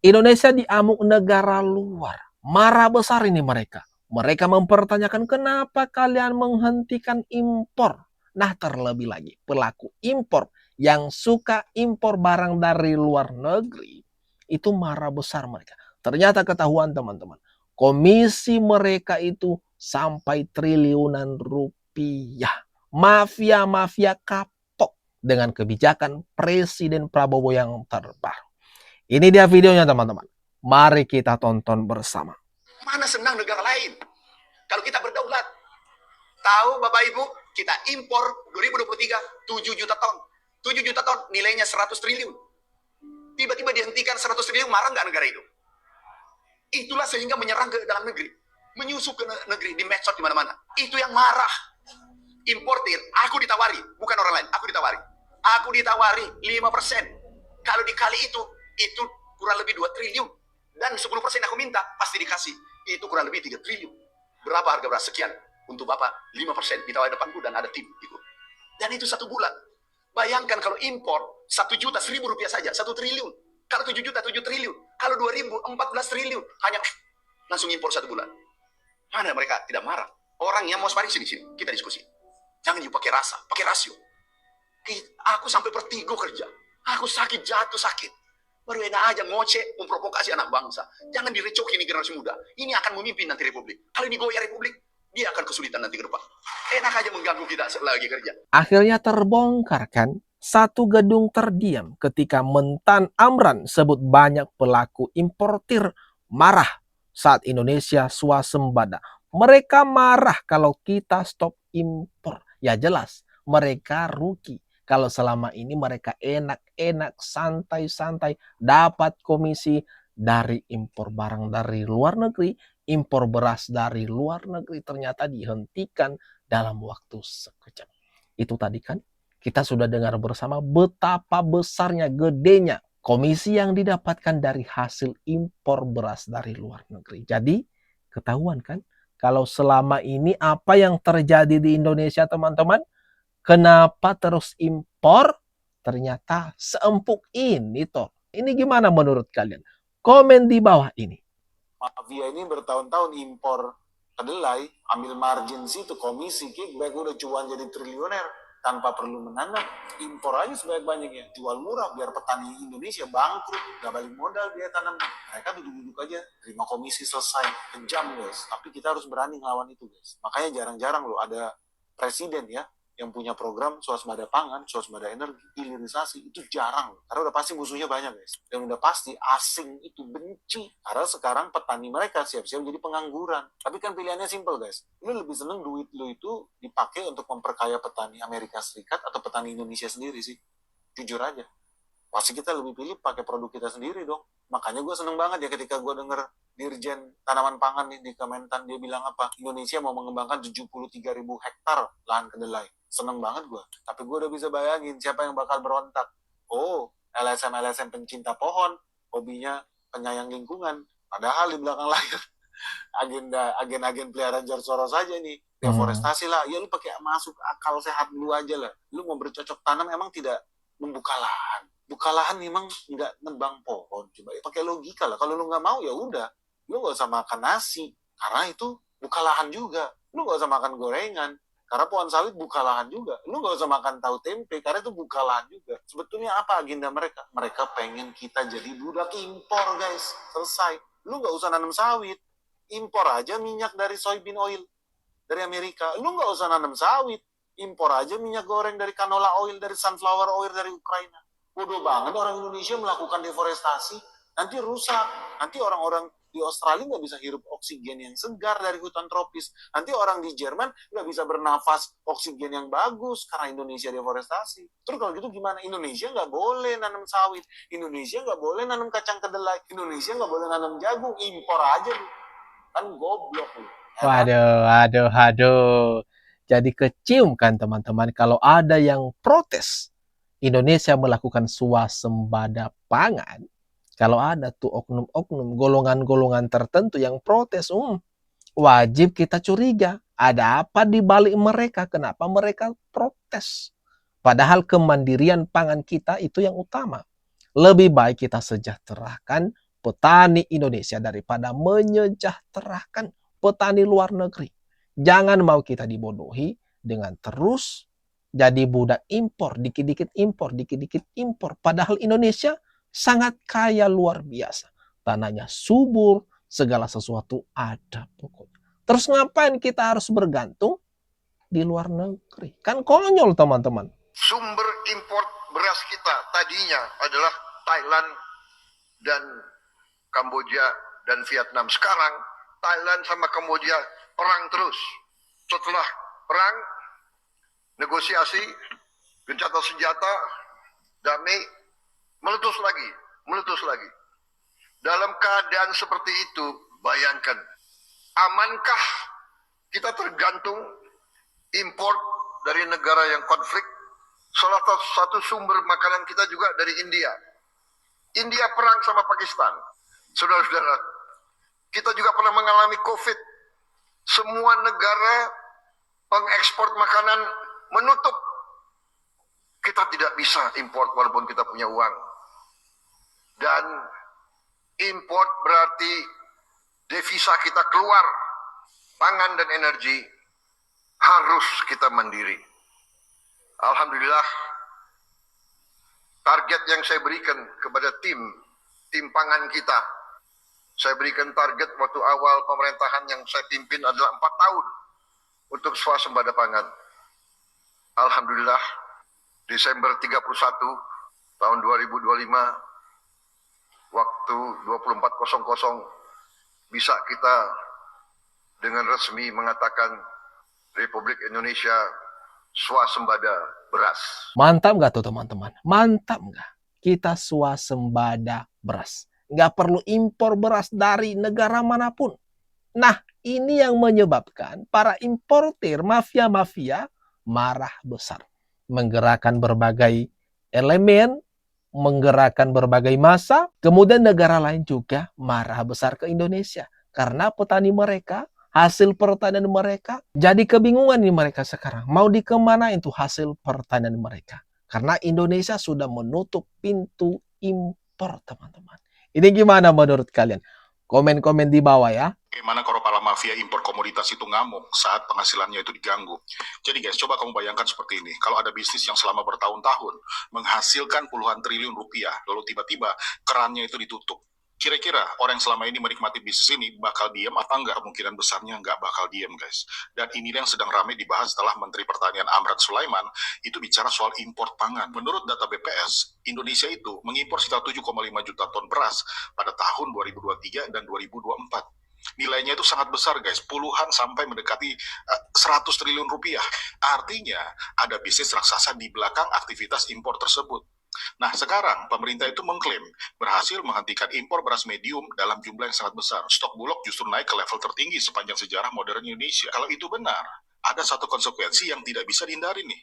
Indonesia diamuk negara luar. Marah besar ini mereka. Mereka mempertanyakan kenapa kalian menghentikan impor. Nah, terlebih lagi pelaku impor yang suka impor barang dari luar negeri itu marah besar mereka. Ternyata ketahuan teman-teman, komisi mereka itu sampai triliunan rupiah. Mafia-mafia kapok dengan kebijakan Presiden Prabowo yang terbaru. Ini dia videonya teman-teman. Mari kita tonton bersama. Mana senang negara lain kalau kita berdaulat. Tahu Bapak Ibu, kita impor 2023 7 juta ton. 7 juta ton nilainya 100 triliun. Tiba-tiba dihentikan 100 triliun, marah nggak negara itu? Itulah sehingga menyerang ke dalam negeri. Menyusup ke negeri, di medsos di mana-mana. Itu yang marah. Importir, aku ditawari, bukan orang lain, aku ditawari. Aku ditawari 5%. Kalau dikali itu kurang lebih 2 triliun. Dan 10% aku minta, pasti dikasih. Itu kurang lebih 3 triliun. Berapa harga beras? Sekian. Untuk Bapak, 5% ditawari depanku dan ada tim ikut. Dan itu 1 bulan. Bayangkan kalau impor 1 juta 1.000 rupiah saja, 1 triliun. Kalau 7 juta 7 triliun. Kalau 2.000 14 triliun. Hanya langsung impor 1 bulan. Mana mereka tidak marah? Orang yang mau sparring sini, kita diskusi. Jangan pakai rasa, pakai rasio. Aku sampai vertigo kerja. Aku sakit, jatuh sakit. Baru enak aja ngoceh, memprovokasi anak bangsa. Jangan direcoki ini generasi muda. Ini akan memimpin nanti republik. Kalau ini goyah republik, dia akan kesulitan nanti ke depan. Enak aja mengganggu kita lagi kerja. Akhirnya terbongkar kan? Satu gedung terdiam ketika Mentan Amran sebut banyak pelaku importir marah saat Indonesia swasembada. Mereka marah kalau kita stop impor. Ya jelas, mereka rugi. Kalau selama ini mereka enak-enak, santai-santai, dapat komisi dari impor barang dari luar negeri, impor beras dari luar negeri ternyata dihentikan dalam waktu sekejap. Itu tadi kan kita sudah dengar bersama betapa besarnya, gedenya komisi yang didapatkan dari hasil impor beras dari luar negeri. Jadi ketahuan kan kalau selama ini apa yang terjadi di Indonesia teman-teman, kenapa terus impor? Ternyata seempuk ini toh. Ini gimana menurut kalian? Komen di bawah ini. Mafia ini bertahun-tahun impor kedelai, ambil margin situ, komisi, kickback, udah cuan jadi triliuner tanpa perlu menanam. Impor aja sebanyak-banyaknya, jual murah biar petani Indonesia bangkrut, gak balik modal dia tanam. Mereka duduk-duduk aja, terima komisi selesai. Kejam guys, tapi kita harus berani ngelawan itu guys. Makanya jarang-jarang loh ada presiden ya yang punya program swasembada pangan, swasembada energi, hilirisasi, itu jarang. Karena udah pasti musuhnya banyak guys. Dan udah pasti asing itu benci. Karena sekarang petani mereka siap-siap jadi pengangguran. Tapi kan pilihannya simple guys. Lu lebih seneng duit lu itu dipakai untuk memperkaya petani Amerika Serikat atau petani Indonesia sendiri sih? Jujur aja. Pasti kita lebih pilih pakai produk kita sendiri dong. Makanya gue seneng banget ya ketika gue denger Dirjen Tanaman Pangan nih di Kementan, dia bilang apa? Indonesia mau mengembangkan 73.000 hektar lahan kedelai. Seneng banget gue. Tapi gue udah bisa bayangin siapa yang bakal berontak. Oh, LSM-LSM pencinta pohon, hobinya penyayang lingkungan. Padahal di belakang layar agenda agen-agen peliharaan George Soros saja nih. Deforestasi lah. Ya lu pakai masuk akal sehat dulu aja lah. Lu mau bercocok tanam emang tidak membuka lahan. Buka lahan memang nggak nebang pohon. Coba ya pakai logika lah. Kalau lu nggak mau ya udah, lu nggak usah makan nasi karena itu buka lahan juga. Lu nggak usah makan gorengan karena pohon sawit buka lahan juga. Lu nggak usah makan tahu tempe karena itu buka lahan juga. Sebetulnya apa agenda mereka? Mereka pengen kita jadi budak impor guys. Selesai. Lu nggak usah nanam sawit. Impor aja minyak dari soybean oil dari Amerika. Lu nggak usah nanam sawit. Impor aja minyak goreng dari canola oil, dari sunflower oil dari Ukraina. Bodoh banget orang Indonesia melakukan deforestasi. Nanti rusak. Nanti orang-orang di Australia nggak bisa hirup oksigen yang segar dari hutan tropis. Nanti orang di Jerman nggak bisa bernafas oksigen yang bagus karena Indonesia deforestasi. Terus kalau gitu gimana? Indonesia nggak boleh nanam sawit. Indonesia nggak boleh nanam kacang kedelai. Indonesia nggak boleh nanam jagung. Impor aja lu. Kan goblok lu. Waduh. Jadi kecium kan teman-teman kalau ada yang protes Indonesia melakukan swasembada pangan. Kalau ada tuh oknum-oknum, golongan-golongan tertentu yang protes, wajib kita curiga. Ada apa di balik mereka? Kenapa mereka protes? Padahal kemandirian pangan kita itu yang utama. Lebih baik kita sejahterakan petani Indonesia daripada menyejahterakan petani luar negeri. Jangan mau kita dibodohi dengan terus jadi budak impor, dikit-dikit impor, dikit-dikit impor. Padahal Indonesia sangat kaya luar biasa. Tanahnya subur, segala sesuatu ada pokoknya. Terus ngapain kita harus bergantung di luar negeri? Kan konyol teman-teman. Sumber impor beras kita tadinya adalah Thailand dan Kamboja dan Vietnam. Sekarang Thailand sama Kamboja perang terus. Setelah perang, negosiasi, gencatan senjata, damai, meletus lagi. Dalam keadaan seperti itu, bayangkan, amankah kita tergantung impor dari negara yang konflik? Salah satu sumber makanan kita juga dari India. India perang sama Pakistan. Saudara-saudara, kita juga pernah mengalami COVID. Semua negara pengekspor makanan menutup. Kita tidak bisa impor walaupun kita punya uang. Dan impor berarti devisa kita keluar. Pangan dan energi harus kita mandiri. Alhamdulillah, target yang saya berikan kepada tim pangan kita, saya berikan target waktu awal pemerintahan yang saya pimpin adalah 4 tahun untuk swasembada pangan. Alhamdulillah, Desember 31 tahun 2025, waktu 24.00 bisa kita dengan resmi mengatakan Republik Indonesia swasembada beras. Mantap nggak tuh teman-teman? Mantap nggak? Kita swasembada beras. Nggak perlu impor beras dari negara manapun. Nah, ini yang menyebabkan para importir mafia-mafia marah besar. Menggerakkan berbagai elemen, menggerakkan berbagai massa, kemudian negara lain juga marah besar ke Indonesia. Karena petani mereka, hasil pertanian mereka, jadi kebingungan nih mereka sekarang. Mau dikemanain tuh hasil pertanian mereka? Karena Indonesia sudah menutup pintu impor, teman-teman. Ini gimana menurut kalian? Komen-komen di bawah ya. Bagaimana kalau para mafia impor komoditas itu ngamuk saat penghasilannya itu diganggu. Jadi guys, coba kamu bayangkan seperti ini. Kalau ada bisnis yang selama bertahun-tahun menghasilkan puluhan triliun rupiah, lalu tiba-tiba kerannya itu ditutup. Kira-kira orang yang selama ini menikmati bisnis ini bakal diam atau enggak? Kemungkinan besarnya enggak bakal diam, guys. Dan ini yang sedang ramai dibahas setelah Menteri Pertanian Amran Sulaiman itu bicara soal impor pangan. Menurut data BPS, Indonesia itu mengimpor sekitar 7,5 juta ton beras pada tahun 2023 dan 2024. Nilainya itu sangat besar, guys. Puluhan sampai mendekati 100 triliun rupiah. Artinya ada bisnis raksasa di belakang aktivitas impor tersebut. Nah, sekarang pemerintah itu mengklaim berhasil menghentikan impor beras medium dalam jumlah yang sangat besar. Stok Bulog justru naik ke level tertinggi sepanjang sejarah modern Indonesia. Kalau itu benar, ada satu konsekuensi yang tidak bisa dihindari nih.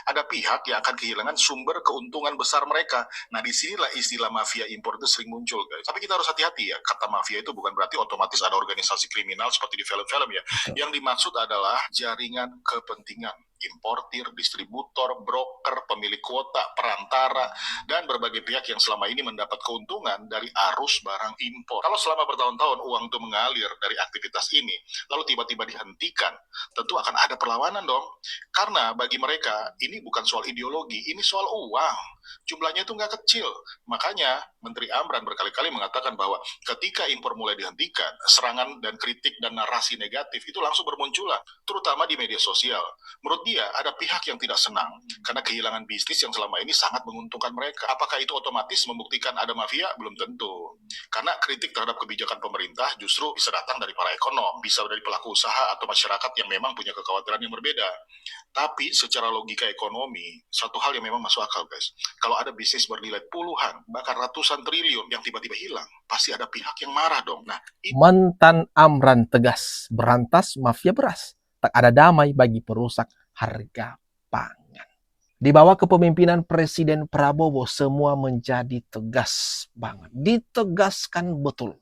Ada pihak yang akan kehilangan sumber keuntungan besar mereka. Nah, disinilah istilah mafia impor itu sering muncul, guys. Tapi kita harus hati-hati ya. Kata mafia itu bukan berarti otomatis ada organisasi kriminal seperti di film-film ya. Yang dimaksud adalah jaringan kepentingan. Importir, distributor, broker, pemilik kuota, perantara, dan berbagai pihak yang selama ini mendapat keuntungan dari arus barang impor. Kalau selama bertahun-tahun uang itu mengalir dari aktivitas ini, lalu tiba-tiba dihentikan, tentu akan ada perlawanan dong. Karena bagi mereka, ini bukan soal ideologi, ini soal uang. Jumlahnya itu nggak kecil. Makanya Menteri Amran berkali-kali mengatakan bahwa ketika impor mulai dihentikan, serangan dan kritik dan narasi negatif itu langsung bermunculan, terutama di media sosial. Menurut dia, ada pihak yang tidak senang karena kehilangan bisnis yang selama ini sangat menguntungkan mereka. Apakah itu otomatis membuktikan ada mafia? Belum tentu. Karena kritik terhadap kebijakan pemerintah justru bisa datang dari para ekonom, bisa dari pelaku usaha atau masyarakat yang memang punya kekhawatiran yang berbeda. Tapi secara logika ekonomi, satu hal yang memang masuk akal, guys. Kalau ada bisnis bernilai puluhan, bahkan ratusan triliun yang tiba-tiba hilang, pasti ada pihak yang marah dong. Nah, Mantan Amran tegas berantas mafia beras. Tak ada damai bagi perusak harga pangan. Di bawah kepemimpinan Presiden Prabowo, semua menjadi tegas banget. Ditegaskan betul.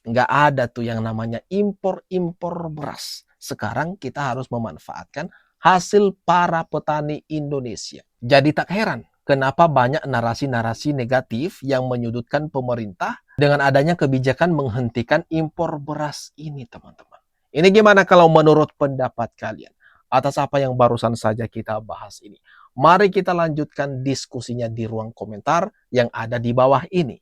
Nggak ada tuh yang namanya impor-impor beras. Sekarang kita harus memanfaatkan hasil para petani Indonesia. Jadi tak heran kenapa banyak narasi-narasi negatif yang menyudutkan pemerintah dengan adanya kebijakan menghentikan impor beras ini, teman-teman. Ini gimana kalau menurut pendapat kalian? Atas apa yang barusan saja kita bahas ini. Mari kita lanjutkan diskusinya di ruang komentar yang ada di bawah ini.